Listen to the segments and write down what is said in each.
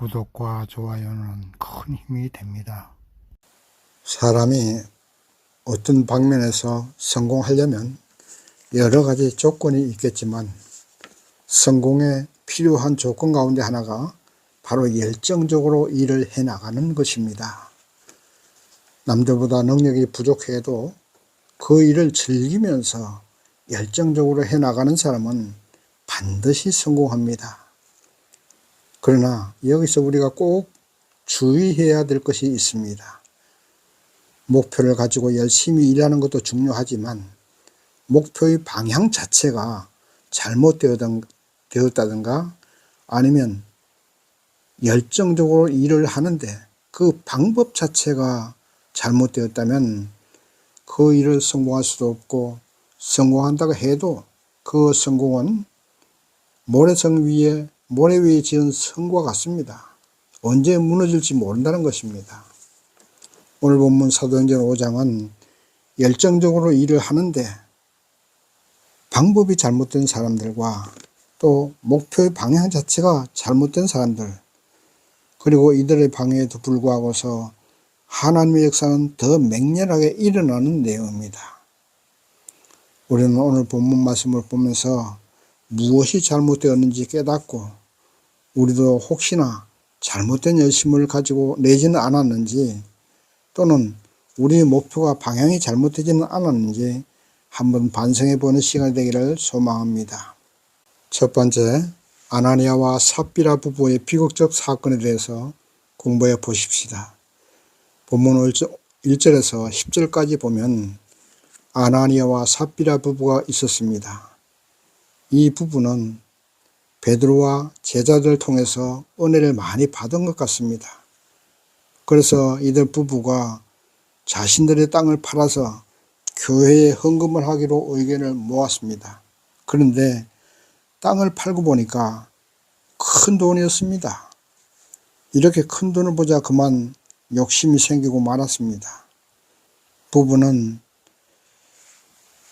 구독과 좋아요는 큰 힘이 됩니다. 사람이 어떤 방면에서 성공하려면 여러 가지 조건이 있겠지만 성공에 필요한 조건 가운데 하나가 바로 열정적으로 일을 해나가는 것입니다. 남들보다 능력이 부족해도 그 일을 즐기면서 열정적으로 해나가는 사람은 반드시 성공합니다. 그러나 여기서 우리가 꼭 주의해야 될 것이 있습니다. 목표를 가지고 열심히 일하는 것도 중요하지만 목표의 방향 자체가 잘못되었다든가 아니면 열정적으로 일을 하는데 그 방법 자체가 잘못되었다면 그 일을 성공할 수도 없고, 성공한다고 해도 그 성공은 모래 위에 지은 성과 같습니다. 언제 무너질지 모른다는 것입니다. 오늘 본문 사도행전 5장은 열정적으로 일을 하는데 방법이 잘못된 사람들과 또 목표의 방향 자체가 잘못된 사람들, 그리고 이들의 방해에도 불구하고서 하나님의 역사는 더 맹렬하게 일어나는 내용입니다. 우리는 오늘 본문 말씀을 보면서 무엇이 잘못되었는지 깨닫고 우리도 혹시나 잘못된 열심을 가지고 내지는 않았는지, 또는 우리의 목표가 방향이 잘못되지는 않았는지 한번 반성해 보는 시간이 되기를 소망합니다. 첫 번째, 아나니아와 삽비라 부부의 비극적 사건에 대해서 공부해 보십시다. 본문 1절에서 10절까지 보면 아나니아와 삽비라 부부가 있었습니다. 이 부부는 베드로와 제자들을 통해서 은혜를 많이 받은 것 같습니다. 그래서 이들 부부가 자신들의 땅을 팔아서 교회에 헌금을 하기로 의견을 모았습니다. 그런데 땅을 팔고 보니까 큰 돈이었습니다. 이렇게 큰 돈을 보자 그만 욕심이 생기고 말았습니다. 부부는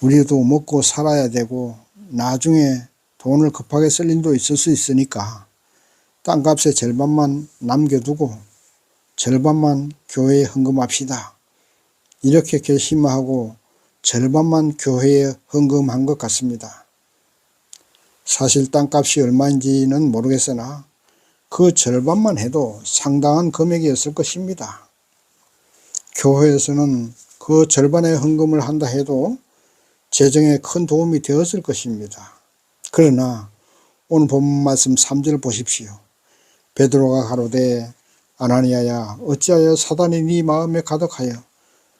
우리도 먹고 살아야 되고 나중에 돈을 급하게 쓸 일도 있을 수 있으니까 땅값의 절반만 남겨두고 절반만 교회에 헌금합시다. 이렇게 결심하고 절반만 교회에 헌금한 것 같습니다. 사실 땅값이 얼마인지는 모르겠으나 그 절반만 해도 상당한 금액이었을 것입니다. 교회에서는 그 절반의 헌금을 한다 해도 재정에 큰 도움이 되었을 것입니다. 그러나 오늘 본문 말씀 3절 보십시오. 베드로가 가로되 아나니아야, 어찌하여 사단이 네 마음에 가득하여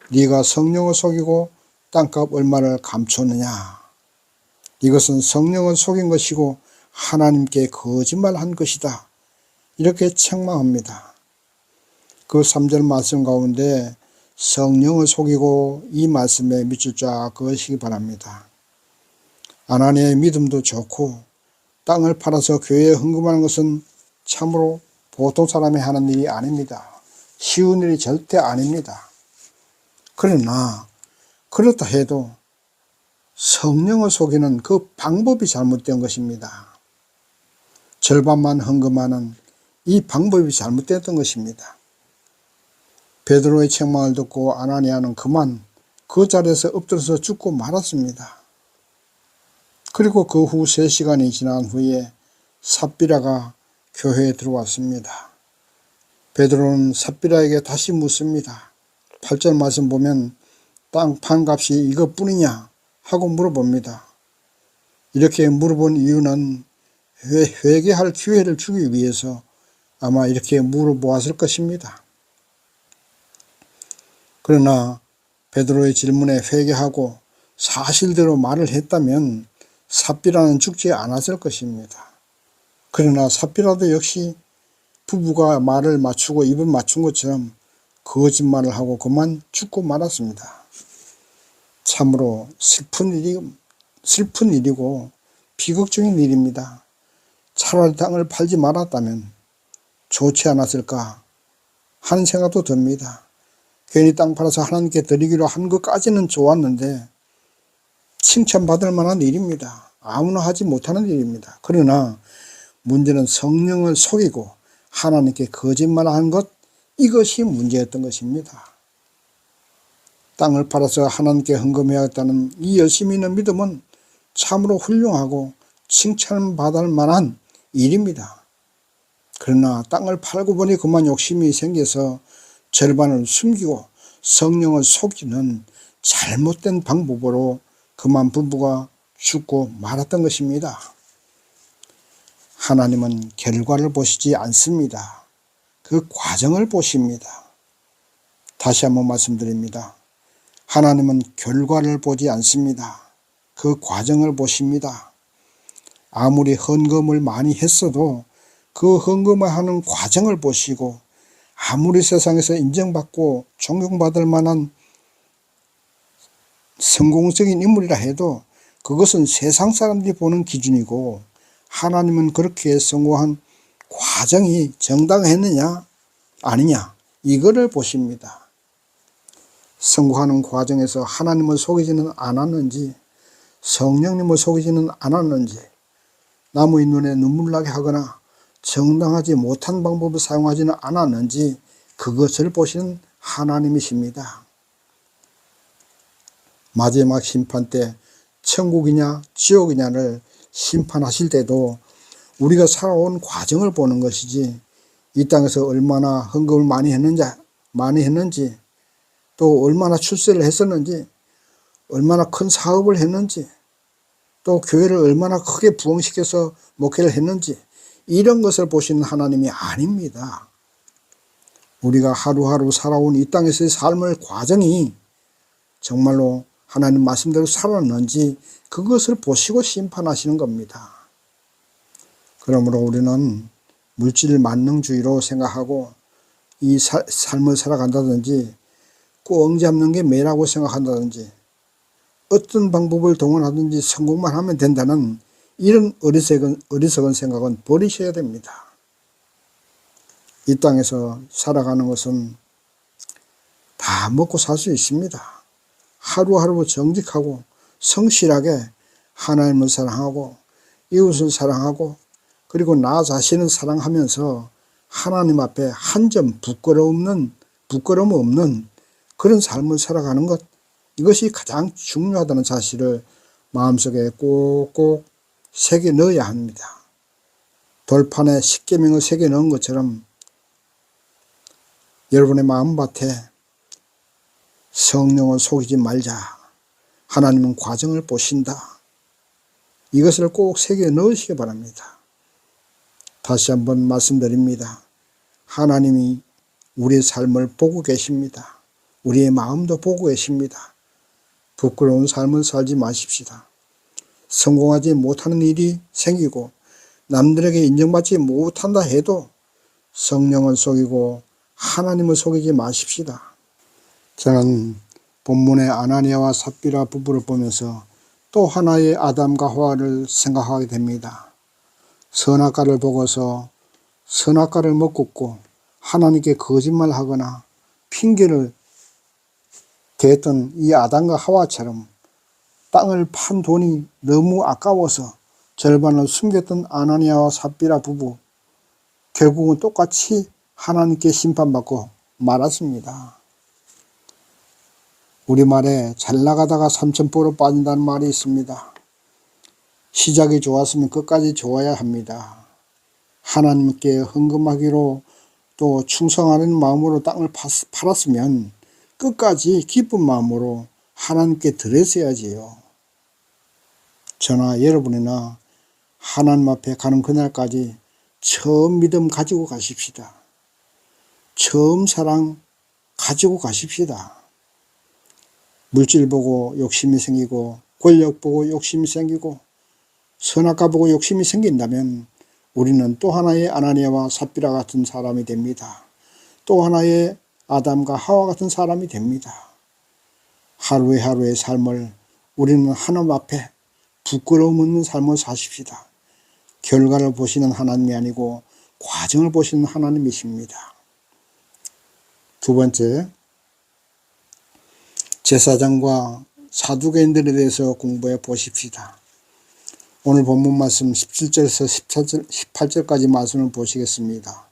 네가 성령을 속이고 땅값 얼마를 감췄느냐. 이것은 성령을 속인 것이고 하나님께 거짓말한 것이다. 이렇게 책망합니다. 그 3절 말씀 가운데 성령을 속이고 이 말씀에 밑줄 쫙 그으시기 바랍니다. 아나니아의 믿음도 좋고 땅을 팔아서 교회에 헌금하는 것은 참으로 보통 사람이 하는 일이 아닙니다. 쉬운 일이 절대 아닙니다. 그러나 그렇다 해도 성령을 속이는 그 방법이 잘못된 것입니다. 절반만 헌금하는 이 방법이 잘못됐던 것입니다. 베드로의 책망을 듣고 아나니아는 그만 그 자리에서 엎드려서 죽고 말았습니다. 그리고 그 후 3시간이 지난 후에 삽비라가 교회에 들어왔습니다. 베드로는 삽비라에게 다시 묻습니다. 8절 말씀 보면 땅 판값이 이것뿐이냐 하고 물어봅니다. 이렇게 물어본 이유는 회개할 기회를 주기 위해서 아마 이렇게 물어보았을 것입니다. 그러나 베드로의 질문에 회개하고 사실대로 말을 했다면 삽비라는 죽지 않았을 것입니다. 그러나 삽비라도 역시 부부가 말을 맞추고 입을 맞춘 것처럼 거짓말을 하고 그만 죽고 말았습니다. 참으로 슬픈 일이고 비극적인 일입니다. 차라리 땅을 팔지 말았다면 좋지 않았을까 하는 생각도 듭니다. 괜히 땅 팔아서 하나님께 드리기로 한 것까지는 좋았는데 칭찬받을 만한 일입니다. 아무나 하지 못하는 일입니다. 그러나 문제는 성령을 속이고 하나님께 거짓말한 것, 이것이 문제였던 것입니다. 땅을 팔아서 하나님께 헌금해야겠다는 이 열심히 있는 믿음은 참으로 훌륭하고 칭찬받을 만한 일입니다. 그러나 땅을 팔고 보니 그만 욕심이 생겨서 절반을 숨기고 성령을 속이는 잘못된 방법으로 그만 부부가 죽고 말았던 것입니다. 하나님은 결과를 보시지 않습니다. 그 과정을 보십니다. 다시 한번 말씀드립니다. 하나님은 결과를 보지 않습니다. 그 과정을 보십니다. 아무리 헌금을 많이 했어도 그 헌금을 하는 과정을 보시고, 아무리 세상에서 인정받고 존경받을 만한 성공적인 인물이라 해도 그것은 세상 사람들이 보는 기준이고, 하나님은 그렇게 성공한 과정이 정당했느냐 아니냐, 이거를 보십니다. 성공하는 과정에서 하나님을 속이지는 않았는지, 성령님을 속이지는 않았는지, 남의 눈에 눈물 나게 하거나 정당하지 못한 방법을 사용하지는 않았는지, 그것을 보시는 하나님이십니다. 마지막 심판 때 천국이냐 지옥이냐를 심판하실 때도 우리가 살아온 과정을 보는 것이지, 이 땅에서 얼마나 헌금을 많이 했는지, 또 얼마나 출세를 했었는지, 얼마나 큰 사업을 했는지, 또 교회를 얼마나 크게 부흥시켜서 목회를 했는지, 이런 것을 보시는 하나님이 아닙니다. 우리가 하루하루 살아온 이 땅에서의 삶의 과정이 정말로 하나님 말씀대로 살았는지, 그것을 보시고 심판하시는 겁니다. 그러므로 우리는 물질 만능주의로 생각하고 이 삶을 살아간다든지, 꽁 잡는 게 매라고 생각한다든지, 어떤 방법을 동원하든지 성공만 하면 된다는 이런 어리석은 생각은 버리셔야 됩니다. 이 땅에서 살아가는 것은 다 먹고 살 수 있습니다. 하루하루 정직하고 성실하게 하나님을 사랑하고 이웃을 사랑하고, 그리고 나 자신을 사랑하면서 하나님 앞에 한 점 부끄러움 없는 그런 삶을 살아가는 것, 이것이 가장 중요하다는 사실을 마음속에 꼭꼭 새겨 넣어야 합니다. 돌판에 십계명을 새겨 넣은 것처럼 여러분의 마음밭에 성령을 속이지 말자, 하나님은 과정을 보신다, 이것을 꼭 새겨 넣으시기 바랍니다. 다시 한번 말씀드립니다. 하나님이 우리의 삶을 보고 계십니다. 우리의 마음도 보고 계십니다. 부끄러운 삶을 살지 마십시다. 성공하지 못하는 일이 생기고 남들에게 인정받지 못한다 해도 성령을 속이고 하나님을 속이지 마십시다. 저는 본문의 아나니아와 삽비라 부부를 보면서 또 하나의 아담과 하와를 생각하게 됩니다. 선악과를 보고서 선악과를 먹고 하나님께 거짓말하거나 핑계를 대했던 이 아담과 하와처럼 땅을 판 돈이 너무 아까워서 절반을 숨겼던 아나니아와 삽비라 부부, 결국은 똑같이 하나님께 심판받고 말았습니다. 우리말에 잘 나가다가 삼천포로 빠진다는 말이 있습니다. 시작이 좋았으면 끝까지 좋아야 합니다. 하나님께 헌금하기로 또 충성하는 마음으로 땅을 팔았으면 끝까지 기쁜 마음으로 하나님께 드렸어야지요. 저나 여러분이나 하나님 앞에 가는 그날까지 처음 믿음 가지고 가십시다. 처음 사랑 가지고 가십시다. 물질 보고 욕심이 생기고 권력 보고 욕심이 생기고 선악과 보고 욕심이 생긴다면 우리는 또 하나의 아나니아와 삽비라 같은 사람이 됩니다. 또 하나의 아담과 하와 같은 사람이 됩니다. 하루의 삶을 우리는 하나님 앞에 부끄러움 없는 삶을 사십시다. 결과를 보시는 하나님이 아니고 과정을 보시는 하나님이십니다. 두 번째, 제사장과 사두개인들에 대해서 공부해 보십시다. 오늘 본문 말씀 17절에서 18절까지 말씀을 보시겠습니다.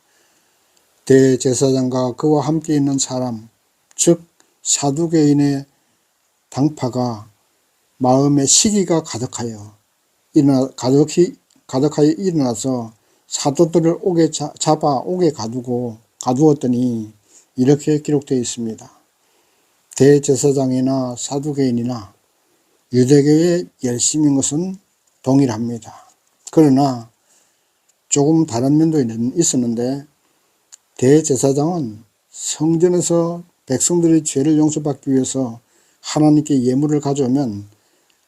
대제사장과 그와 함께 있는 사람, 즉 사두개인의 당파가 마음에 시기가 가득하여 일어나서 사도들을 잡아 옥에 가두었더니 이렇게 기록되어 있습니다. 대제사장이나 사두개인이나 유대교의 열심인 것은 동일합니다. 그러나 조금 다른 면도 있었는데, 대제사장은 성전에서 백성들의 죄를 용서받기 위해서 하나님께 예물을 가져오면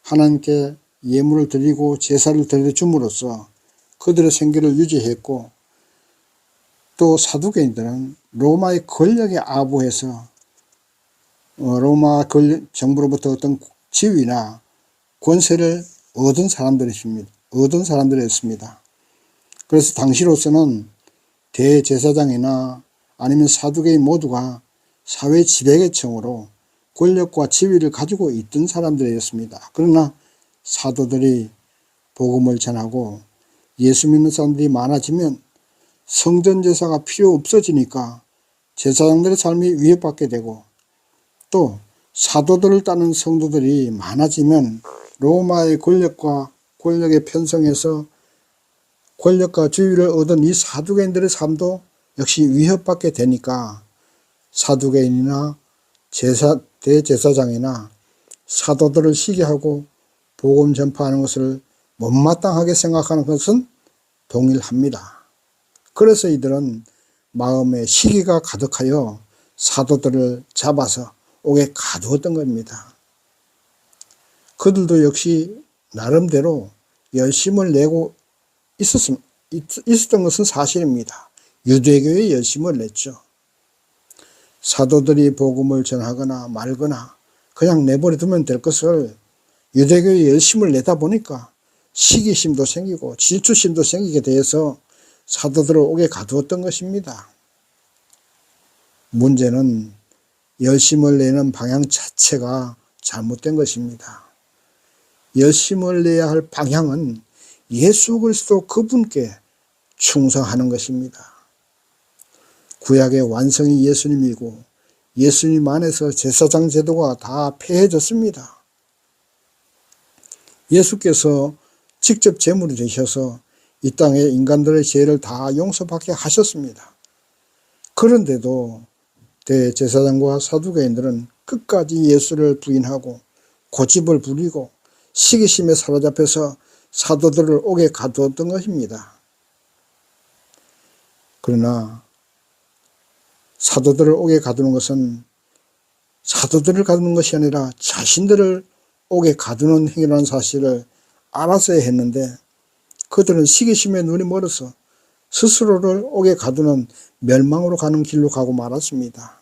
하나님께 예물을 드리고 제사를 드려줌으로써 그들의 생계를 유지했고, 또 사두개인들은 로마의 권력에 아부해서 로마 정부로부터 어떤 지위나 권세를 얻은 사람들이었습니다. 그래서 당시로서는 대제사장이나 아니면 사두개인 모두가 사회 지배계층으로 권력과 지위를 가지고 있던 사람들이었습니다. 그러나 사도들이 복음을 전하고 예수 믿는 사람들이 많아지면 성전제사가 필요 없어지니까 제사장들의 삶이 위협받게 되고, 또 사도들을 따르는 성도들이 많아지면 로마의 권력에 편성해서 권력과 지위를 얻은 이 사두개인들의 삶도 역시 위협받게 되니까 사두개인이나 대제사장이나 사도들을 시기하고 복음 전파하는 것을 못마땅하게 생각하는 것은 동일합니다. 그래서 이들은 마음에 시기가 가득하여 사도들을 잡아서 옥에 가두었던 겁니다. 그들도 역시 나름대로 열심을 내고 있었던 것은 사실입니다. 유대교의 열심을 냈죠. 사도들이 복음을 전하거나 말거나 그냥 내버려 두면 될 것을 유대교의 열심을 내다 보니까 시기심도 생기고 질투심도 생기게 돼서 사도들을 옥에 가두었던 것입니다. 문제는 열심을 내는 방향 자체가 잘못된 것입니다. 열심을 내야 할 방향은 예수 그리스도 그분께 충성하는 것입니다. 구약의 완성이 예수님이고 예수님 안에서 제사장 제도가 다 폐해졌습니다. 예수께서 직접 제물이 되셔서 이 땅에 인간들의 죄를 다 용서받게 하셨습니다. 그런데도 대제사장과 사두개인들은 끝까지 예수를 부인하고 고집을 부리고 시기심에 사로잡혀서 사도들을 옥에 가두었던 것입니다. 그러나 사도들을 옥에 가두는 것은 사도들을 가두는 것이 아니라 자신들을 옥에 가두는 행위라는 사실을 알았어야 했는데, 그들은 시기심에 눈이 멀어서 스스로를 옥에 가두는 멸망으로 가는 길로 가고 말았습니다.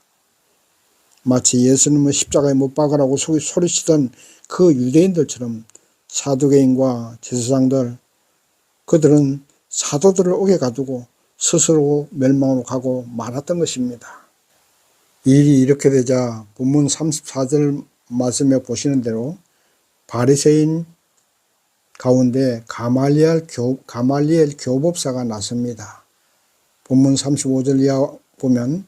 마치 예수님을 십자가에 못 박으라고 소리치던 그 유대인들처럼 사두개인과 제사장들, 그들은 사도들을 옥에 가두고 스스로 멸망으로 가고 말았던 것입니다. 일이 이렇게 되자 본문 34절 말씀에 보시는 대로 바리새인 가운데 가말리엘 교법사가 나섭니다. 본문 35절 이하 보면,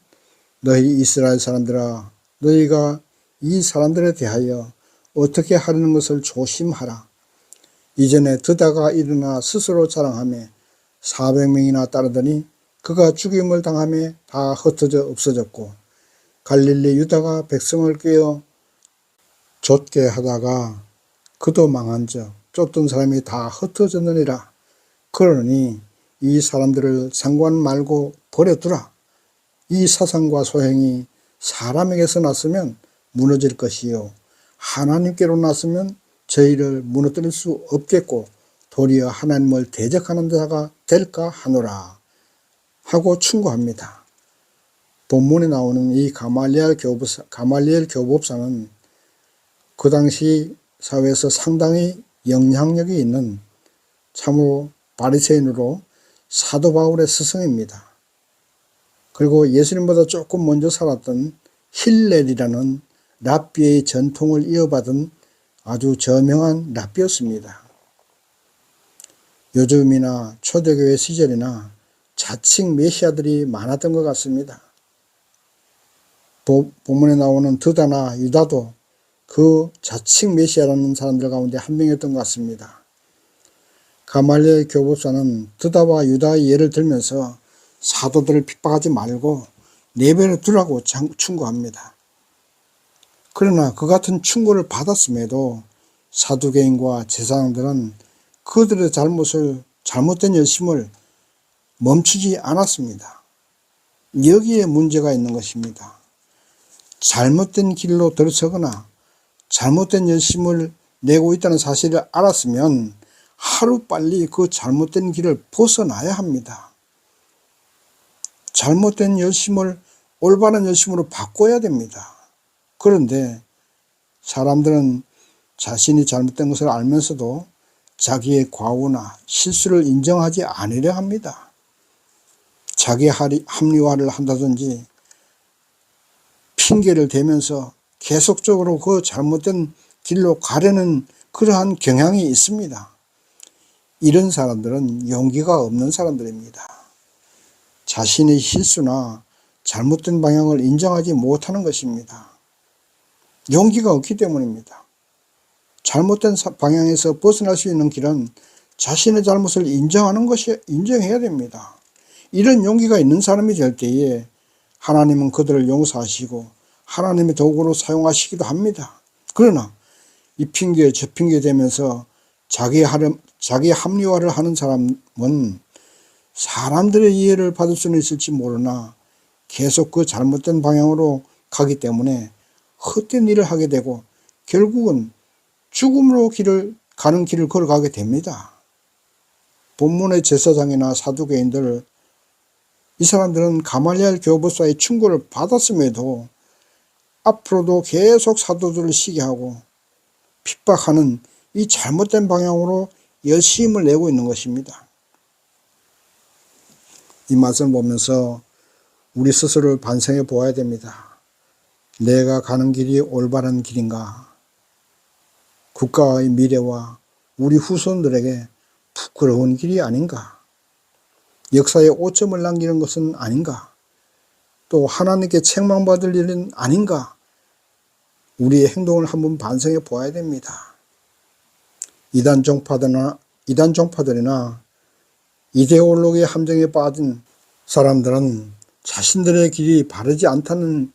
너희 이스라엘 사람들아, 너희가 이 사람들에 대하여 어떻게 하려는 것을 조심하라. 이전에 드다가 일어나 스스로 자랑하며 400명이나 따르더니 그가 죽임을 당하며 다 흩어져 없어졌고, 갈릴리 유다가 백성을 꾀어 좇게 하다가 그도 망한즉 쫓던 사람이 다 흩어졌느니라. 그러니 이 사람들을 상관 말고 버려두라. 이 사상과 소행이 사람에게서 났으면 무너질 것이요 하나님께로 났으면 저희를 무너뜨릴 수 없겠고 도리어 하나님을 대적하는 자가 될까 하노라 하고 충고합니다. 본문에 나오는 이 가말리엘 교법사는 그 당시 사회에서 상당히 영향력이 있는 참으로 바리새인으로 사도 바울의 스승입니다. 그리고 예수님보다 조금 먼저 살았던 힐렐이라는 랍비의 전통을 이어받은 아주 저명한 랍비였습니다. 요즘이나 초대교회 시절이나 자칭 메시아들이 많았던 것 같습니다. 본문에 나오는 드다나 유다도 그 자칭 메시아라는 사람들 가운데 한 명이었던 것 같습니다. 가말리엘 교법사는 드다와 유다의 예를 들면서 사도들을 핍박하지 말고 내버려 두라고 충고합니다. 그러나 그 같은 충고를 받았음에도 사두개인과 제사장들은 그들의 잘못된 열심을 멈추지 않았습니다. 여기에 문제가 있는 것입니다. 잘못된 길로 들어서거나 잘못된 열심을 내고 있다는 사실을 알았으면 하루빨리 그 잘못된 길을 벗어나야 합니다. 잘못된 열심을 올바른 열심으로 바꿔야 됩니다. 그런데 사람들은 자신이 잘못된 것을 알면서도 자기의 과오나 실수를 인정하지 않으려 합니다. 자기 합리화를 한다든지 핑계를 대면서 계속적으로 그 잘못된 길로 가려는 그러한 경향이 있습니다. 이런 사람들은 용기가 없는 사람들입니다. 자신의 실수나 잘못된 방향을 인정하지 못하는 것입니다. 용기가 없기 때문입니다. 잘못된 방향에서 벗어날 수 있는 길은 자신의 잘못을 인정해야 됩니다. 이런 용기가 있는 사람이 될 때에 하나님은 그들을 용서하시고 하나님의 도구로 사용하시기도 합니다. 그러나 이 핑계 저 핑계 대면서 자기 합리화를 하는 사람은 사람들의 이해를 받을 수는 있을지 모르나 계속 그 잘못된 방향으로 가기 때문에 헛된 일을 하게 되고 결국은 죽음으로 가는 길을 걸어가게 됩니다. 본문의 제사장이나 사두개인들, 이 사람들은 가말리엘 교법사의 충고를 받았음에도 앞으로도 계속 사도들을 시기하고 핍박하는 이 잘못된 방향으로 열심을 내고 있는 것입니다. 이 말씀을 보면서 우리 스스로를 반성해 보아야 됩니다. 내가 가는 길이 올바른 길인가? 국가의 미래와 우리 후손들에게 부끄러운 길이 아닌가? 역사에 오점을 남기는 것은 아닌가? 또 하나님께 책망받을 일은 아닌가? 우리의 행동을 한번 반성해 보아야 됩니다. 이단 종파들이나 이데올로기의 함정에 빠진 사람들은 자신들의 길이 바르지 않다는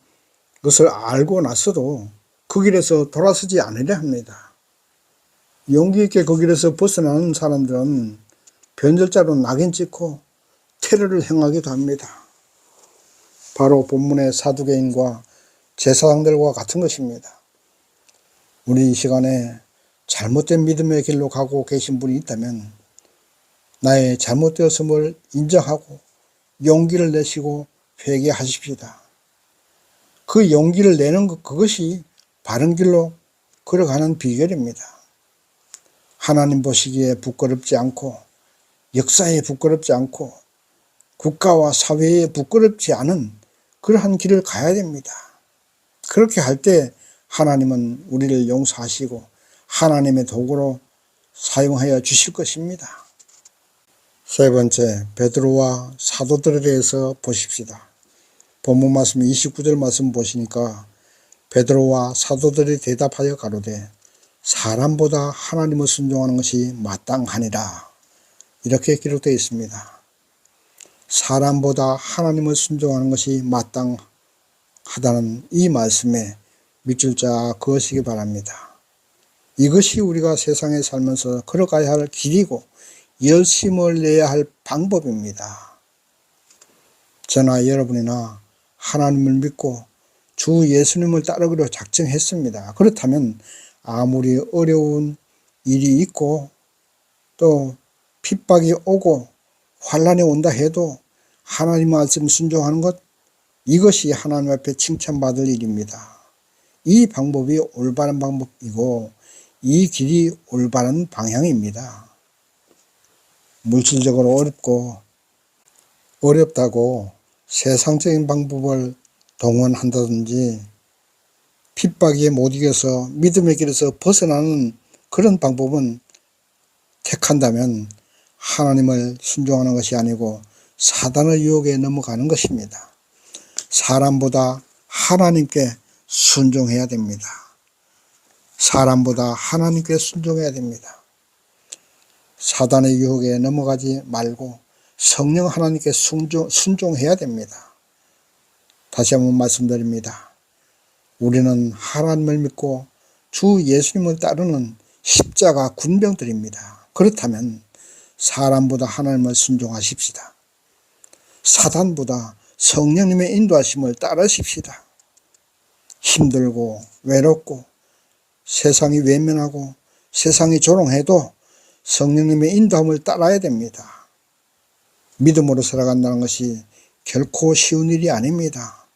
것을 알고 나서도 그 길에서 돌아서지 않으려 합니다. 용기 있게 그 길에서 벗어나는 사람들은 변절자로 낙인 찍고 테러를 행하기도 합니다. 바로 본문의 사두개인과 제사장들과 같은 것입니다. 우리 이 시간에 잘못된 믿음의 길로 가고 계신 분이 있다면 나의 잘못되었음을 인정하고 용기를 내시고 회개하십시다. 그 용기를 내는 그것이 바른 길로 걸어가는 비결입니다. 하나님 보시기에 부끄럽지 않고 역사에 부끄럽지 않고 국가와 사회에 부끄럽지 않은 그러한 길을 가야 됩니다. 그렇게 할 때 하나님은 우리를 용서하시고 하나님의 도구로 사용하여 주실 것입니다. 세 번째, 베드로와 사도들에 대해서 보십시다. 본문 말씀 29절 말씀 보시니까 베드로와 사도들이 대답하여 가로되 사람보다 하나님을 순종하는 것이 마땅하니라. 이렇게 기록되어 있습니다. 사람보다 하나님을 순종하는 것이 마땅하다는 이 말씀에 밑줄 쫙 그으시기 바랍니다. 이것이 우리가 세상에 살면서 걸어가야 할 길이고 열심을 내야 할 방법입니다. 저나 여러분이나 하나님을 믿고 주 예수님을 따르기로 작정했습니다. 그렇다면 아무리 어려운 일이 있고 또 핍박이 오고 환난이 온다 해도 하나님 말씀 순종하는 것, 이것이 하나님 앞에 칭찬받을 일입니다. 이 방법이 올바른 방법이고 이 길이 올바른 방향입니다. 물질적으로 어렵다고 세상적인 방법을 동원한다든지 핍박에 못 이겨서 믿음의 길에서 벗어나는 그런 방법은 택한다면 하나님을 순종하는 것이 아니고 사단의 유혹에 넘어가는 것입니다. 사람보다 하나님께 순종해야 됩니다. 사람보다 하나님께 순종해야 됩니다. 사단의 유혹에 넘어가지 말고 성령 하나님께 순종해야 됩니다. 다시 한번 말씀드립니다. 우리는 하나님을 믿고 주 예수님을 따르는 십자가 군병들입니다. 그렇다면 사람보다 하나님을 순종하십시다. 사단보다 성령님의 인도하심을 따르십시다. 힘들고 외롭고 세상이 외면하고 세상이 조롱해도 성령님의 인도함을 따라야 됩니다. 믿음으로 살아간다는 것이 결코 쉬운 일이 아닙니다.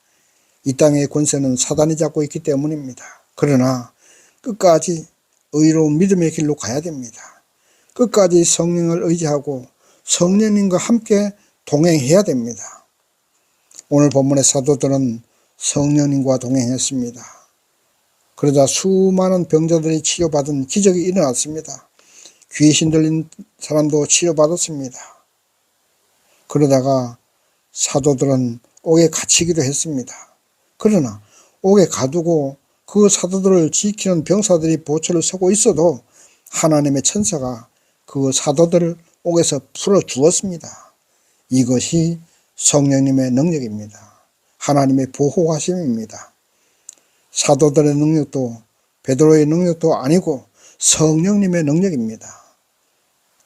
이 땅의 권세는 사단이 잡고 있기 때문입니다. 그러나 끝까지 의로운 믿음의 길로 가야 됩니다. 끝까지 성령을 의지하고 성령님과 함께 동행해야 됩니다. 오늘 본문의 사도들은 성령님과 동행했습니다. 그러자 수많은 병자들이 치료받은 기적이 일어났습니다. 귀신 들린 사람도 치료받았습니다. 그러다가 사도들은 옥에 갇히기도 했습니다. 그러나 옥에 가두고 그 사도들을 지키는 병사들이 보초를 서고 있어도 하나님의 천사가 그 사도들을 옥에서 풀어주었습니다. 이것이 성령님의 능력입니다. 하나님의 보호하심입니다. 사도들의 능력도 베드로의 능력도 아니고 성령님의 능력입니다.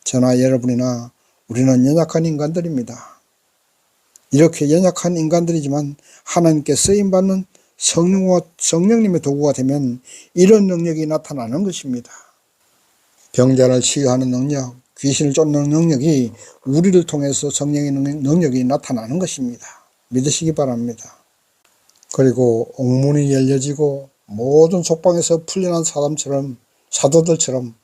저나 여러분이나 우리는 연약한 인간들입니다. 이렇게 연약한 인간들이지만 하나님께 쓰임받는 성령님의 도구가 되면 이런 능력이 나타나는 것입니다. 병자를 치유하는 능력, 귀신을 쫓는 능력이 우리를 통해서 성령의 능력이 나타나는 것입니다. 믿으시기 바랍니다. 그리고 옥문이 열려지고 모든 속방에서 풀려난 사도들처럼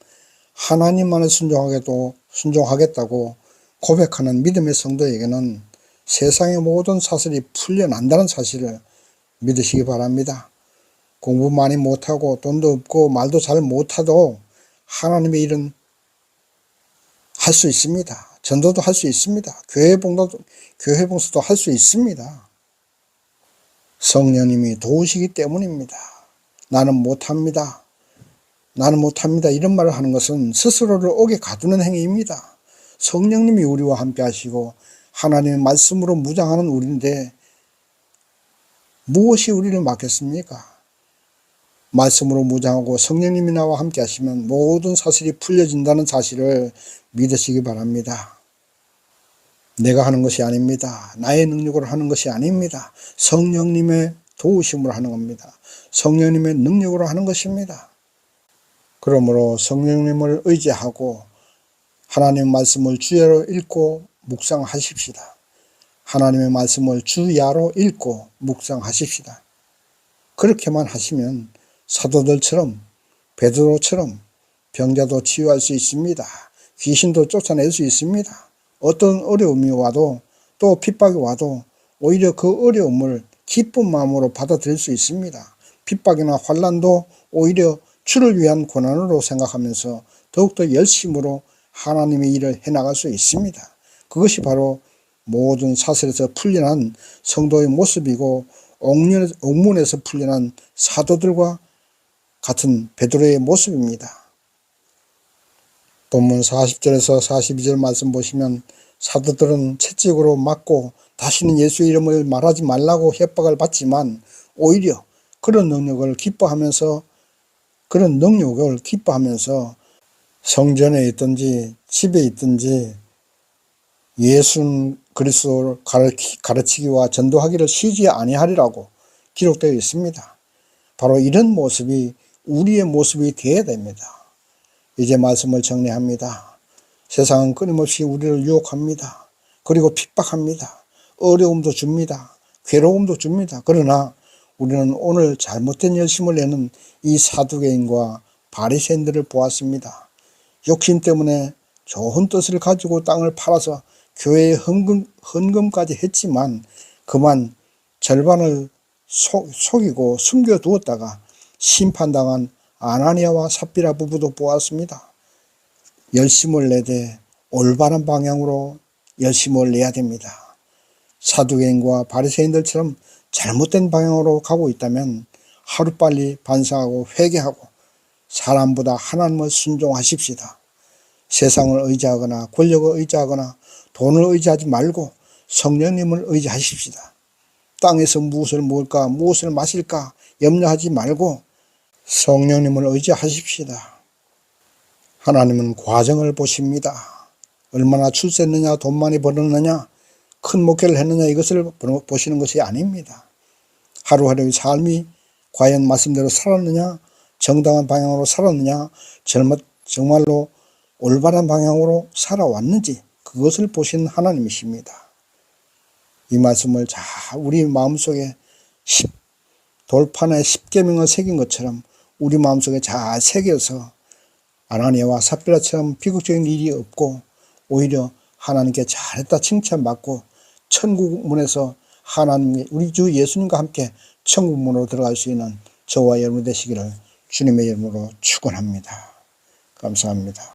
하나님만을 순종하겠다고 고백하는 믿음의 성도에게는 세상의 모든 사슬이 풀려난다는 사실을 믿으시기 바랍니다. 공부 많이 못하고 돈도 없고 말도 잘 못하도 하나님의 일은 할 수 있습니다. 전도도 할 수 있습니다. 교회 봉사도 할 수 있습니다. 성령님이 도우시기 때문입니다. 나는 못합니다. 이런 말을 하는 것은 스스로를 옥에 가두는 행위입니다. 성령님이 우리와 함께 하시고 하나님의 말씀으로 무장하는 우리인데 무엇이 우리를 막겠습니까? 말씀으로 무장하고 성령님이 나와 함께 하시면 모든 사실이 풀려진다는 사실을 믿으시기 바랍니다. 내가 하는 것이 아닙니다. 나의 능력으로 하는 것이 아닙니다. 성령님의 도우심으로 하는 겁니다. 성령님의 능력으로 하는 것입니다. 그러므로 성령님을 의지하고 하나님의 말씀을 주야로 읽고 묵상하십시다. 하나님의 말씀을 주야로 읽고 묵상하십시다. 그렇게만 하시면 사도들처럼 베드로처럼 병자도 치유할 수 있습니다. 귀신도 쫓아낼 수 있습니다. 어떤 어려움이 와도 또 핍박이 와도 오히려 그 어려움을 기쁜 마음으로 받아들일 수 있습니다. 핍박이나 환난도 오히려 주를 위한 고난으로 생각하면서 더욱더 열심으로 하나님의 일을 해나갈 수 있습니다. 그것이 바로 모든 사슬에서 풀려난 성도의 모습이고 옥문에서 풀려난 사도들과 같은 베드로의 모습입니다. 본문 40절에서 42절 말씀 보시면 사도들은 채찍으로 맞고 다시는 예수의 이름을 말하지 말라고 협박을 받지만 오히려 그런 능력을 기뻐하면서 성전에 있든지 집에 있든지 예수 그리스도를 가르치기와 전도하기를 쉬지 아니하리라고 기록되어 있습니다. 바로 이런 모습이 우리의 모습이 되어야 됩니다. 이제 말씀을 정리합니다. 세상은 끊임없이 우리를 유혹합니다. 그리고 핍박합니다. 어려움도 줍니다. 괴로움도 줍니다. 그러나 우리는 오늘 잘못된 열심을 내는 이 사두개인과 바리새인들을 보았습니다. 욕심 때문에 좋은 뜻을 가지고 땅을 팔아서 교회에 헌금까지 했지만 그만 절반을 속이고 숨겨두었다가 심판당한 아나니아와 삽비라 부부도 보았습니다. 열심을 내되 올바른 방향으로 열심을 내야 됩니다. 사두개인과 바리새인들처럼 잘못된 방향으로 가고 있다면 하루빨리 반성하고 회개하고 사람보다 하나님을 순종하십시다. 세상을 의지하거나 권력을 의지하거나 돈을 의지하지 말고 성령님을 의지하십시다. 땅에서 무엇을 먹을까 무엇을 마실까 염려하지 말고 성령님을 의지하십시다. 하나님은 과정을 보십니다. 얼마나 출세했느냐 돈 많이 벌었느냐 큰 목회를 했느냐 이것을 보시는 것이 아닙니다. 하루하루의 삶이 과연 말씀대로 살았느냐 정당한 방향으로 살았느냐 정말로 올바른 방향으로 살아왔는지 그것을 보신 하나님이십니다. 이 말씀을 잘 우리 마음속에 돌판에 10계명을 새긴 것처럼 우리 마음속에 잘 새겨서 아나니아와 삽비라처럼 비극적인 일이 없고 오히려 하나님께 잘했다 칭찬받고 천국 문에서 하나님 우리 주 예수님과 함께 천국 문으로 들어갈 수 있는 저와 여러분 되시기를 주님의 이름으로 축원합니다. 감사합니다.